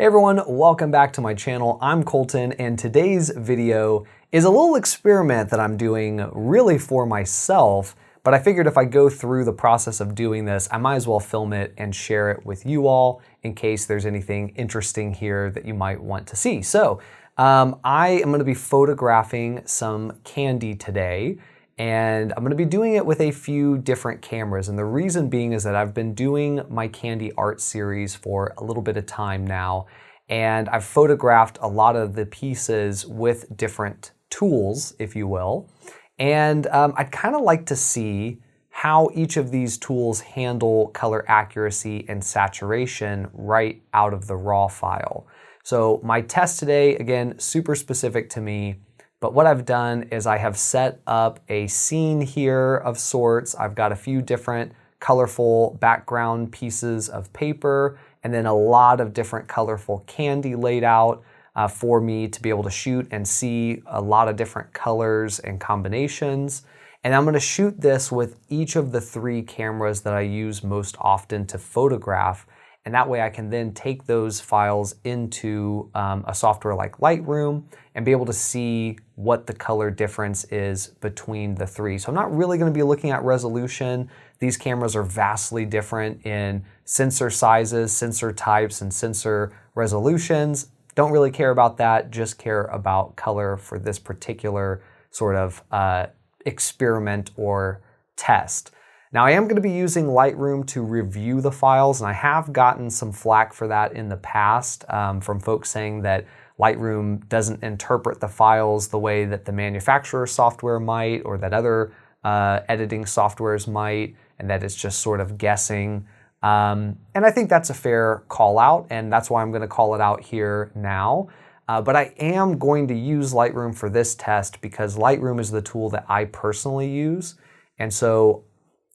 Hey everyone, welcome back to my channel. I'm Colton, and today's video is a little experiment that I'm doing really for myself, but I figured if I go through the process of doing this, I might as well film it and share it with you all in case there's anything interesting here that you might want to see. So I am going to be photographing some candy today, and I'm going to be doing it with a few different cameras. And the reason being is that I've been doing my candy art series for a little bit of time now, and I've photographed a lot of the pieces with different tools, if you will. And I'd kind of like to see how each of these tools handle color accuracy and saturation right out of the raw file. So my test today, again, super specific to me. But what I've done is I have set up a scene here of sorts. I've got a few different colorful background pieces of paper and then a lot of different colorful candy laid out for me to be able to shoot and see a lot of different colors and combinations. And I'm going to shoot this with each of the three cameras that I use most often to photograph. And that way I can then take those files into a software like Lightroom and be able to see what the color difference is between the three. So I'm not really going to be looking at resolution. These cameras are vastly different in sensor sizes, sensor types, and sensor resolutions. Don't really care about that, just care about color for this particular sort of experiment or test. Now I am going to be using Lightroom to review the files, and I have gotten some flack for that in the past from folks saying that Lightroom doesn't interpret the files the way that the manufacturer software might or that other editing softwares might, and that it's just sort of guessing. And I think that's a fair call out, and that's why I'm going to call it out here now. But I am going to use Lightroom for this test because Lightroom is the tool that I personally use. And so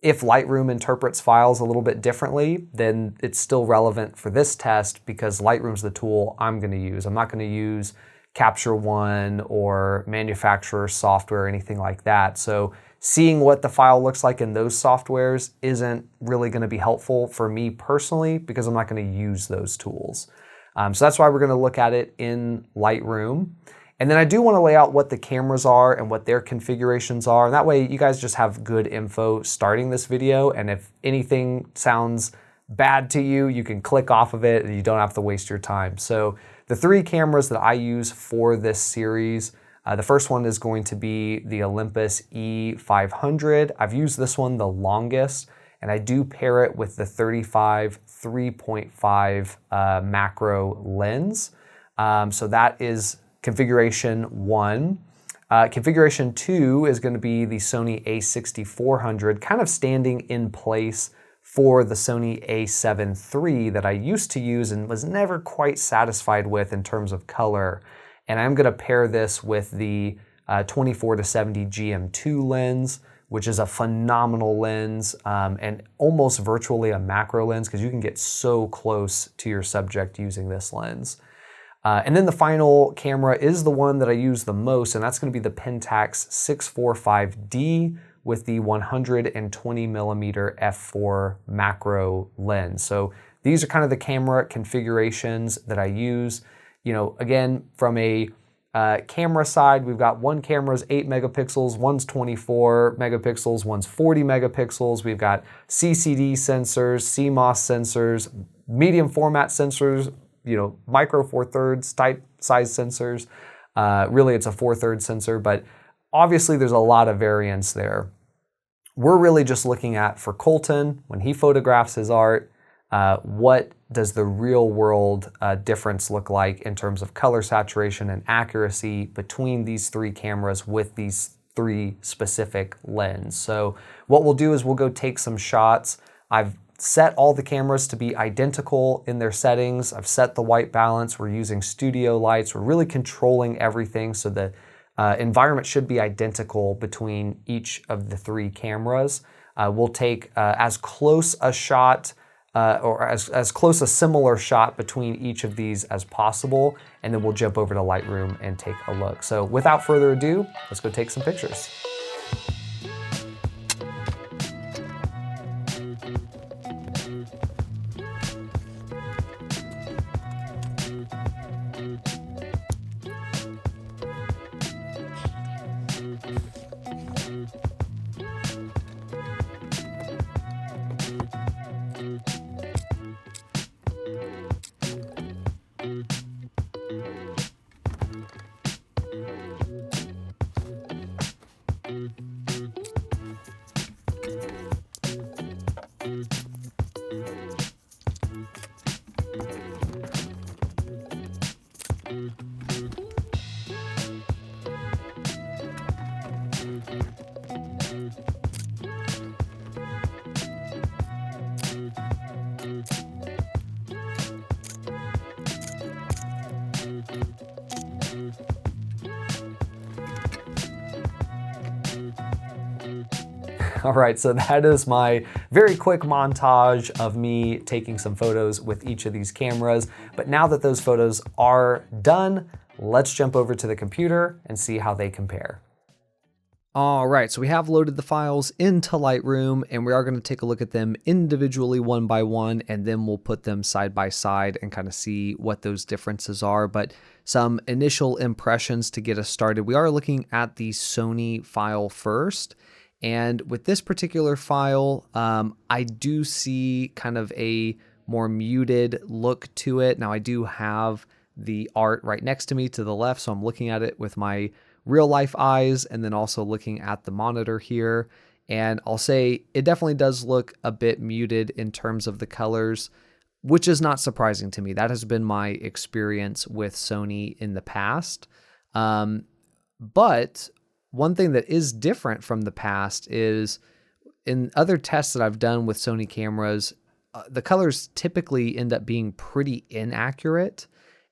if Lightroom interprets files a little bit differently, then it's still relevant for this test because Lightroom's the tool I'm going to use. I'm not going to use Capture One or manufacturer software or anything like that. So seeing what the file looks like in those softwares isn't really going to be helpful for me personally because I'm not going to use those tools. So that's why we're going to look at it in Lightroom. And then I do want to lay out what the cameras are and what their configurations are. And that way you guys just have good info starting this video. And if anything sounds bad to you, you can click off of it and you don't have to waste your time. So the three cameras that I use for this series, the first one is going to be the Olympus E500. I've used this one the longest, and I do pair it with the 35 3.5 macro lens. So that is configuration 1. Configuration 2 is going to be the Sony A6400, kind of standing in place for the Sony A7 III that I used to use and was never quite satisfied with in terms of color. And I'm going to pair this with the 24-70 GM2 lens, which is a phenomenal lens and almost virtually a macro lens because you can get so close to your subject using this lens. And then the final camera is the one that I use the most, and that's going to be the Pentax 645D with the 120mm f4 macro lens. So these are kind of the camera configurations that I use. You know, again, from a camera side, we've got one camera's 8 megapixels, one's 24 megapixels, one's 40 megapixels. We've got CCD sensors, CMOS sensors, medium format sensors, you know, micro 4/3 type size sensors. Really, it's a 4/3 sensor, but obviously there's a lot of variance there. We're really just looking at, for Colton, when he photographs his art, what does the real world difference look like in terms of color saturation and accuracy between these three cameras with these three specific lenses. So what we'll do is we'll go take some shots. I've set all the cameras to be identical in their settings. I've set the white balance. We're using studio lights. We're really controlling everything so the environment should be identical between each of the three cameras. We'll take as close a shot or as close a similar shot between each of these as possible, and then we'll jump over to Lightroom and take a look. So without further ado, let's go take some pictures. All right, so that is my very quick montage of me taking some photos with each of these cameras. But now that those photos are done, let's jump over to the computer and see how they compare. All right, so we have loaded the files into Lightroom, and we are going to take a look at them individually one by one, and then we'll put them side by side and kind of see what those differences are. But some initial impressions to get us started. We are looking at the Sony file first. And with this particular file, I do see kind of a more muted look to it. Now I do have the art right next to me to the left, so I'm looking at it with my real life eyes and then also looking at the monitor here. And I'll say it definitely does look a bit muted in terms of the colors, which is not surprising to me. That has been my experience with Sony in the past. But one thing that is different from the past is in other tests that I've done with Sony cameras, the colors typically end up being pretty inaccurate.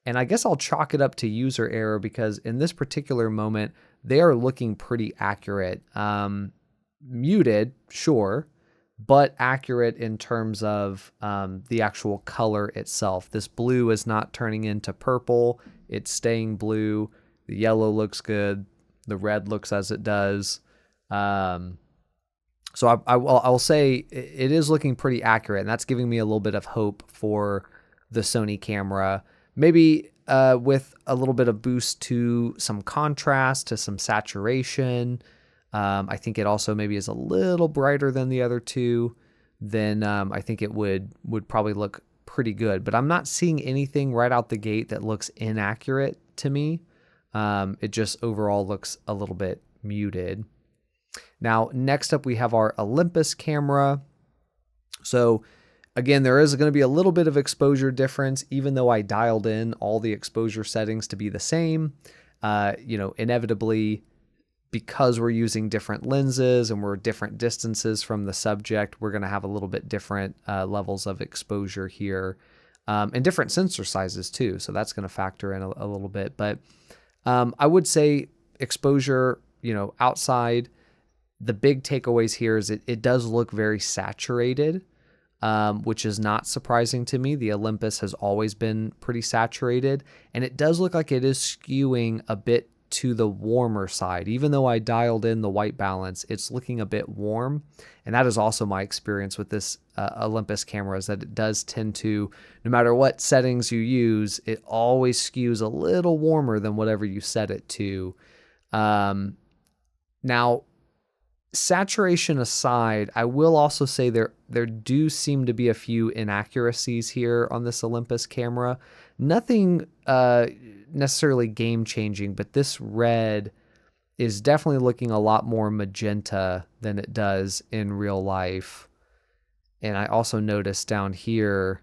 And I guess I'll chalk it up to user error because in this particular moment, they are looking pretty accurate. Muted, sure, but accurate in terms of the actual color itself. This blue is not turning into purple. It's staying blue. The yellow looks good. The red looks as it does. So I will say it is looking pretty accurate, and that's giving me a little bit of hope for the Sony camera. Maybe with a little bit of boost to some contrast, to some saturation. I think it also maybe is a little brighter than the other two. Then I think it would probably look pretty good. But I'm not seeing anything right out the gate that looks inaccurate to me. It just overall looks a little bit muted. Now, next up, we have our Olympus camera. So again, there is going to be a little bit of exposure difference, even though I dialed in all the exposure settings to be the same. Inevitably, because we're using different lenses and we're different distances from the subject, we're going to have a little bit different levels of exposure here, and different sensor sizes too. So that's going to factor in a little bit. But I would say exposure, outside, the big takeaways here is it does look very saturated, which is not surprising to me. The Olympus has always been pretty saturated, and it does look like it is skewing a bit to the warmer side. Even though I dialed in the white balance, it's looking a bit warm. And that is also my experience with this Olympus camera, is that it does tend to, no matter what settings you use, it always skews a little warmer than whatever you set it to. Now, saturation aside, I will also say there do seem to be a few inaccuracies here on this Olympus camera. Nothing necessarily game-changing, but this red is definitely looking a lot more magenta than it does in real life. And I also noticed down here,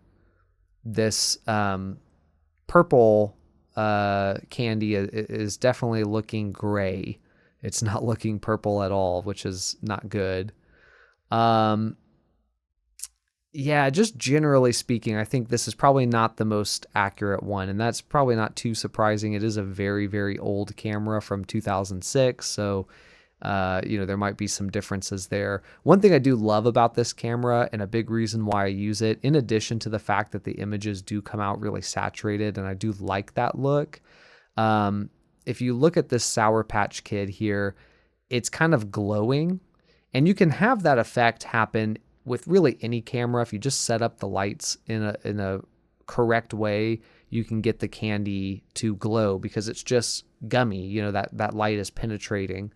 this purple candy is definitely looking gray. It's not looking purple at all, which is not good. Yeah, just generally speaking, I think this is probably not the most accurate one, and that's probably not too surprising. It is a very, very old camera from 2006, so there might be some differences there. One thing I do love about this camera, and a big reason why I use it, in addition to the fact that the images do come out really saturated, and I do like that look, if you look at this Sour Patch Kid here, it's kind of glowing, and you can have that effect happen with really any camera. If you just set up the lights in a correct way, you can get the candy to glow because it's just gummy. That light is penetrating.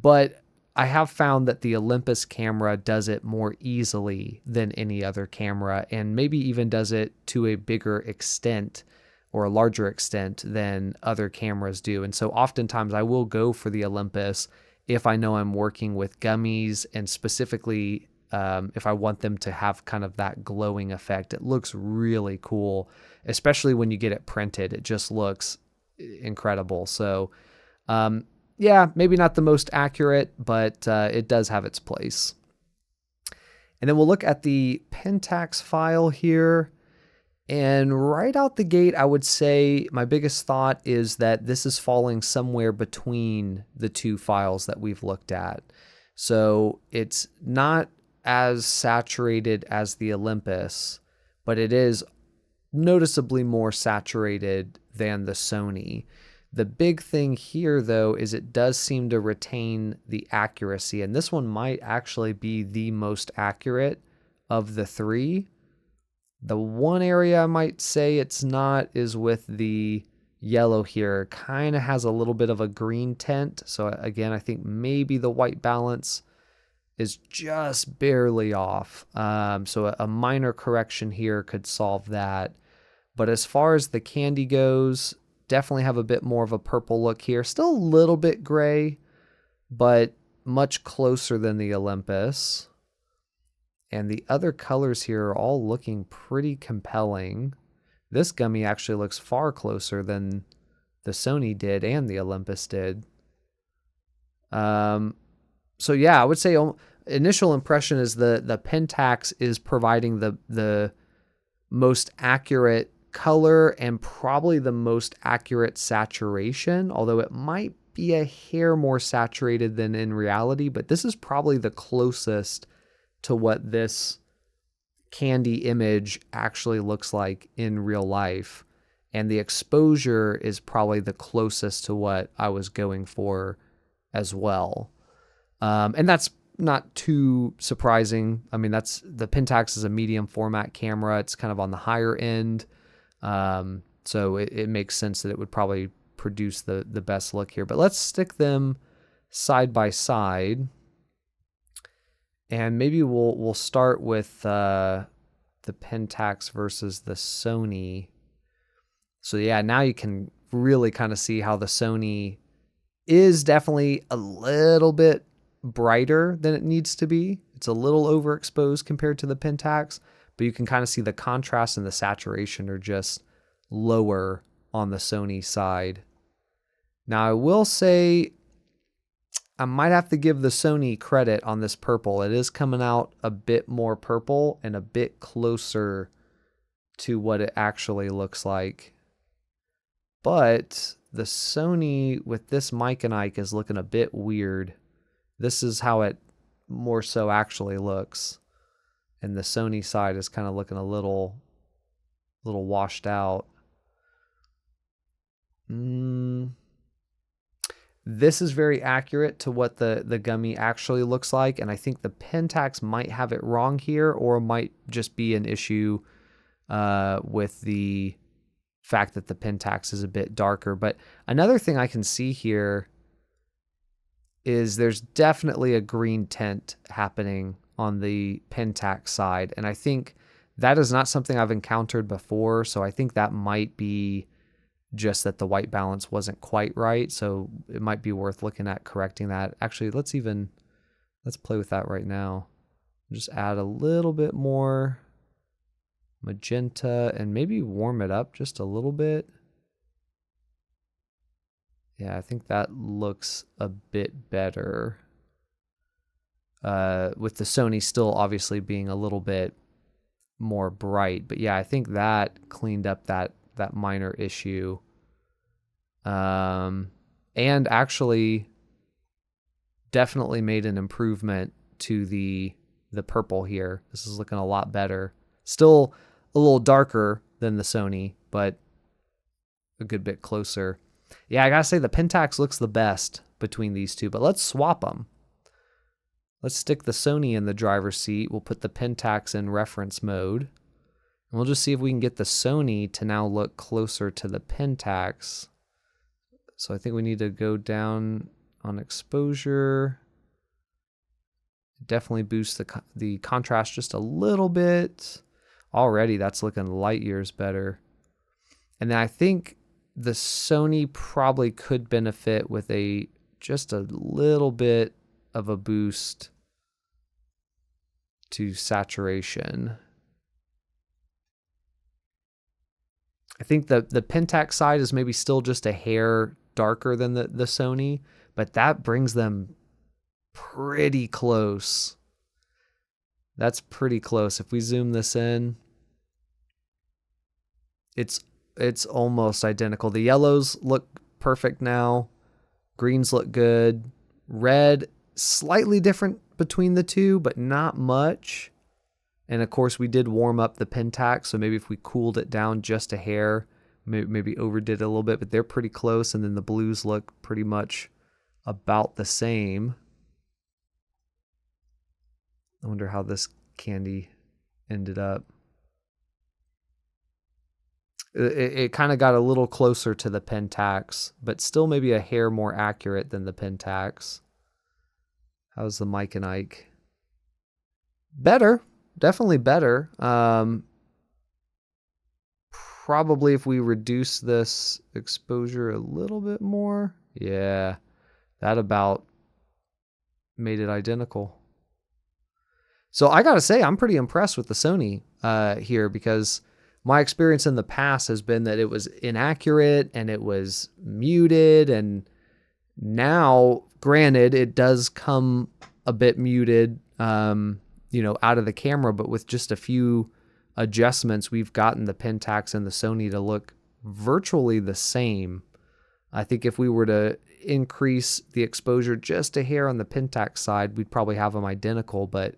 But I have found that the Olympus camera does it more easily than any other camera, and maybe even does it to a bigger extent or a larger extent than other cameras do. And so oftentimes I will go for the Olympus if I know I'm working with gummies, and specifically if I want them to have kind of that glowing effect. It looks really cool, especially when you get it printed. It just looks incredible. So yeah, maybe not the most accurate, but it does have its place. And then we'll look at the Pentax file here. And right out the gate, I would say my biggest thought is that this is falling somewhere between the two files that we've looked at. So it's not as saturated as the Olympus, but it is noticeably more saturated than the Sony. The big thing here, though, is it does seem to retain the accuracy, and this one might actually be the most accurate of the three. The one area I might say it's not is with the yellow here. Kind of has a little bit of a green tint, so again, I think maybe the white balance is just barely off. So a minor correction here could solve that. But as far as the candy goes, definitely have a bit more of a purple look here. Still a little bit gray, but much closer than the Olympus. And the other colors here are all looking pretty compelling. This gummy actually looks far closer than the Sony did and the Olympus did. So yeah, I would say initial impression is the Pentax is providing the most accurate color and probably the most accurate saturation, although it might be a hair more saturated than in reality, but this is probably the closest to what this candy image actually looks like in real life. And the exposure is probably the closest to what I was going for as well. And that's not too surprising. I mean, the Pentax is a medium format camera. It's kind of on the higher end. So it makes sense that it would probably produce the best look here. But let's stick them side by side. And maybe we'll start with the Pentax versus the Sony. So yeah, now you can really kind of see how the Sony is definitely a little bit brighter than it needs to be. It's a little overexposed compared to the Pentax, but you can kind of see the contrast and the saturation are just lower on the Sony side. Now I will say I might have to give the Sony credit on this purple. It is coming out a bit more purple and a bit closer to what it actually looks like. But the Sony with this Mike and Ike is looking a bit weird. This is how it more so actually looks. And the Sony side is kind of looking a little washed out. This is very accurate to what the gummy actually looks like, and I think the Pentax might have it wrong here, or might just be an issue with the fact that the Pentax is a bit darker. But another thing I can see here is there's definitely a green tint happening on the Pentax side, and I think that is not something I've encountered before, so I think that might be just that the white balance wasn't quite right, so it might be worth looking at correcting that. Actually, let's play with that right now. Just add a little bit more magenta and maybe warm it up just a little bit. Yeah, I think that looks a bit better. With the Sony still obviously being a little bit more bright, but yeah, I think that cleaned up that minor issue. And actually definitely made an improvement to the purple here. This is looking a lot better. Still a little darker than the Sony, but a good bit closer. Yeah, I gotta say the Pentax looks the best between these two, but let's swap them. Let's stick the Sony in the driver's seat. We'll put the Pentax in reference mode. And we'll just see if we can get the Sony to now look closer to the Pentax. So I think we need to go down on exposure. Definitely boosts the contrast just a little bit. Already that's looking light years better. And then I think the Sony probably could benefit with just a little bit of a boost to saturation. I think the Pentax side is maybe still just a hair darker than the Sony, but that brings them pretty close. That's pretty close. If we zoom this in, it's almost identical. The yellows look perfect now. Greens look good. Red, slightly different between the two, but not much. And of course, we did warm up the Pentax, so maybe if we cooled it down just a hair, maybe overdid it a little bit, but they're pretty close. And then the blues look pretty much about the same. I wonder how this candy ended up. It kind of got a little closer to the Pentax, but still maybe a hair more accurate than the Pentax. How's the Mike and Ike? Better. Definitely better. Probably if we reduce this exposure a little bit more. Yeah, that about made it identical. So I gotta say, I'm pretty impressed with the Sony here, because my experience in the past has been that it was inaccurate and it was muted, and now, granted, it does come a bit muted, out of the camera, but with just a few adjustments, we've gotten the Pentax and the Sony to look virtually the same. I think if we were to increase the exposure just a hair on the Pentax side, we'd probably have them identical, but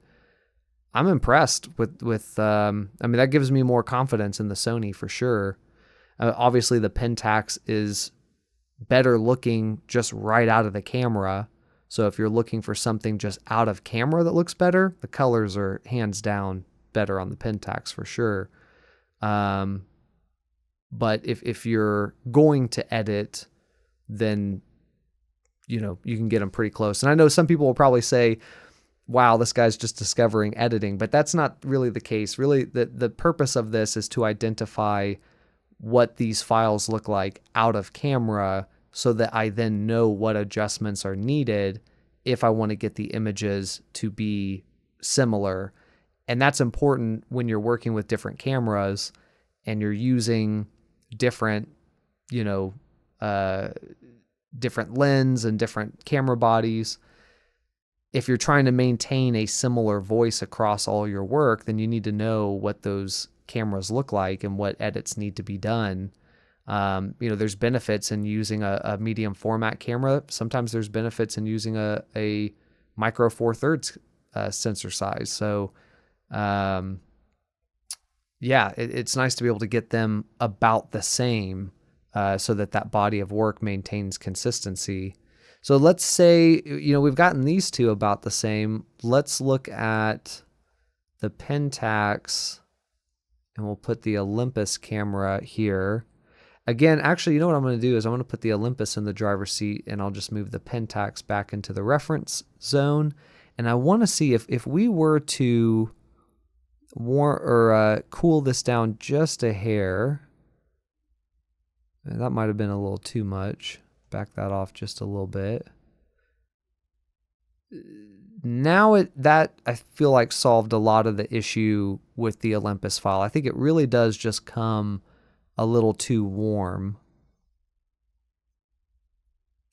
I'm impressed with that gives me more confidence in the Sony for sure. Obviously the Pentax is better looking just right out of the camera. So if you're looking for something just out of camera that looks better, the colors are hands down better on the Pentax for sure. But if you're going to edit, then, you can get them pretty close. And I know some people will probably say, wow, this guy's just discovering editing, but that's not really the case. Really, the purpose of this is to identify what these files look like out of camera, so that I then know what adjustments are needed if I want to get the images to be similar. And that's important when you're working with different cameras and you're using different, different lens and different camera bodies. If you're trying to maintain a similar voice across all your work, then you need to know what those cameras look like and what edits need to be done. There's benefits in using a medium format camera. Sometimes there's benefits in using a micro 4/3 sensor size. So, it's nice to be able to get them about the same, so that body of work maintains consistency. So let's say, we've gotten these two about the same. Let's look at the Pentax, and we'll put the Olympus camera here. Again, actually, what I'm going to do is I'm going to put the Olympus in the driver's seat, and I'll just move the Pentax back into the reference zone. And I want to see if we were to cool this down just a hair. And that might have been a little too much. Back that off just a little bit. Now that I feel like solved a lot of the issue with the Olympus file. I think it really does just come a little too warm.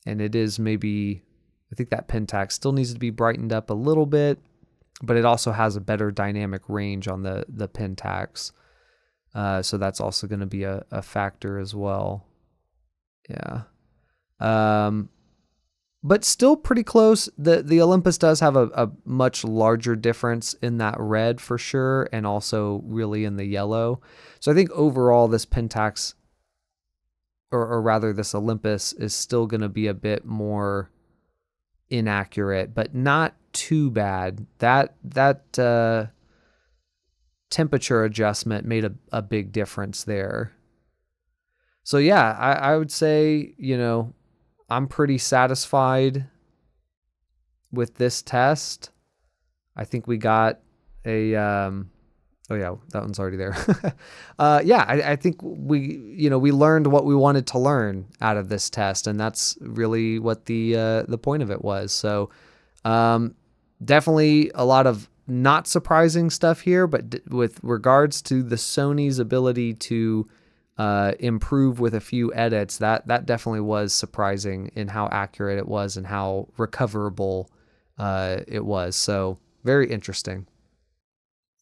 And it is maybe, I think that Pentax still needs to be brightened up a little bit, but it also has a better dynamic range on the Pentax. So that's also going to be a factor as well. Yeah. But still pretty close. The Olympus does have a much larger difference in that red for sure, and also really in the yellow. So I think overall this Pentax, or rather this Olympus, is still going to be a bit more inaccurate, but not too bad. That temperature adjustment made a big difference there. So yeah, I would say, I'm pretty satisfied with this test. I think we got a, oh yeah, that one's already there. Yeah, I think we learned what we wanted to learn out of this test, and that's really what the point of it was. So definitely a lot of not surprising stuff here, but with regards to the Sony's ability to improve with a few edits, that definitely was surprising in how accurate it was and how recoverable it was. So very interesting.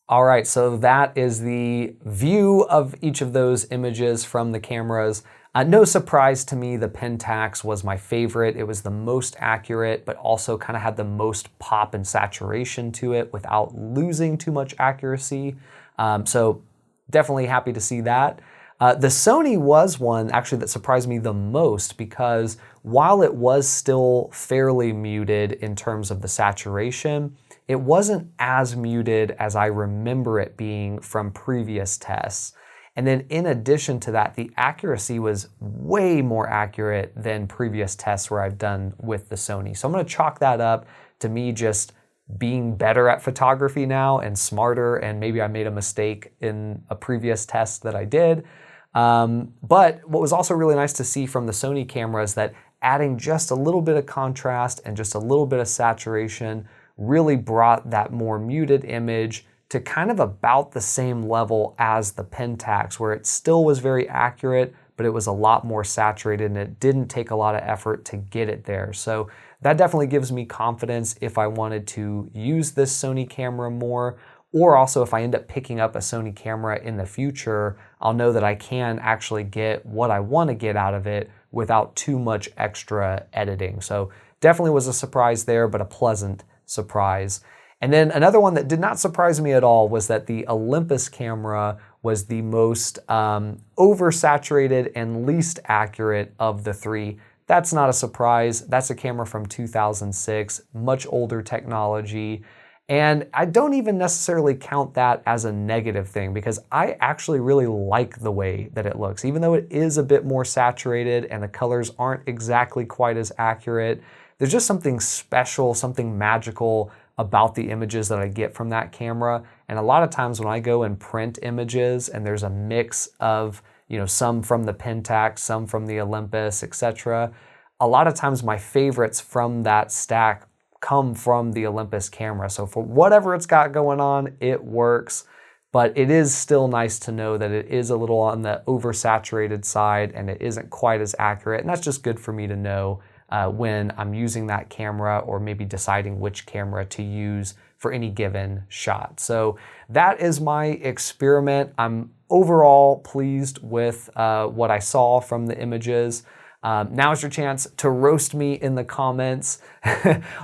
All right, so that is the view of each of those images from the cameras. No surprise to me, the Pentax was my favorite. It was the most accurate, but also kind of had the most pop and saturation to it without losing too much accuracy. So definitely happy to see that. The Sony was one actually that surprised me the most, because while it was still fairly muted in terms of the saturation, it wasn't as muted as I remember it being from previous tests. And then in addition to that, the accuracy was way more accurate than previous tests where I've done with the Sony. So I'm going to chalk that up to me just being better at photography now and smarter, and maybe I made a mistake in a previous test that I did. But what was also really nice to see from the Sony camera is that adding just a little bit of contrast and just a little bit of saturation really brought that more muted image to kind of about the same level as the Pentax, where it still was very accurate, but it was a lot more saturated and it didn't take a lot of effort to get it there. So that definitely gives me confidence if I wanted to use this Sony camera more, or also if I end up picking up a Sony camera in the future, I'll know that I can actually get what I want to get out of it without too much extra editing. So definitely was a surprise there, but a pleasant surprise. And then another one that did not surprise me at all was that the Olympus camera was the most oversaturated and least accurate of the three. That's not a surprise. That's a camera from 2006, much older technology. And I don't even necessarily count that as a negative thing, because I actually really like the way that it looks. Even though it is a bit more saturated and the colors aren't exactly quite as accurate, there's just something special, something magical about the images that I get from that camera. And a lot of times when I go and print images and there's a mix of, some from the Pentax, some from the Olympus, etc., a lot of times my favorites from that stack come from the Olympus camera. So for whatever it's got going on, it works. But it is still nice to know that it is a little on the oversaturated side and it isn't quite as accurate. And that's just good for me to know when I'm using that camera, or maybe deciding which camera to use for any given shot. So that is my experiment. I'm overall pleased with what I saw from the images. Now is your chance to roast me in the comments.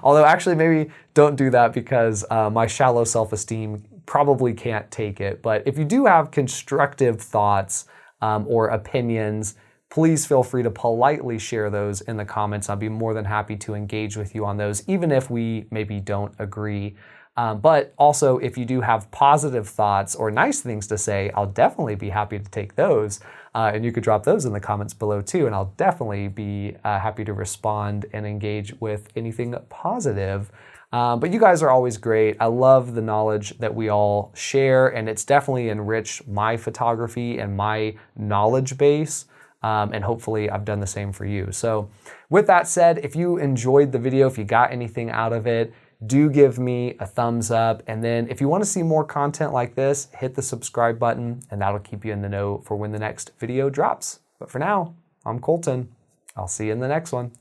Although actually maybe don't do that, because my shallow self-esteem probably can't take it. But if you do have constructive thoughts or opinions, please feel free to politely share those in the comments. I'll be more than happy to engage with you on those, even if we maybe don't agree. But also, if you do have positive thoughts or nice things to say, I'll definitely be happy to take those. And you could drop those in the comments below too, and I'll definitely be happy to respond and engage with anything positive. But you guys are always great. I love the knowledge that we all share, and it's definitely enriched my photography and my knowledge base. And hopefully I've done the same for you. So with that said, if you enjoyed the video, if you got anything out of it, do give me a thumbs up. And then if you want to see more content like this, hit the subscribe button, and that'll keep you in the know for when the next video drops. But for now, I'm Colton. I'll see you in the next one.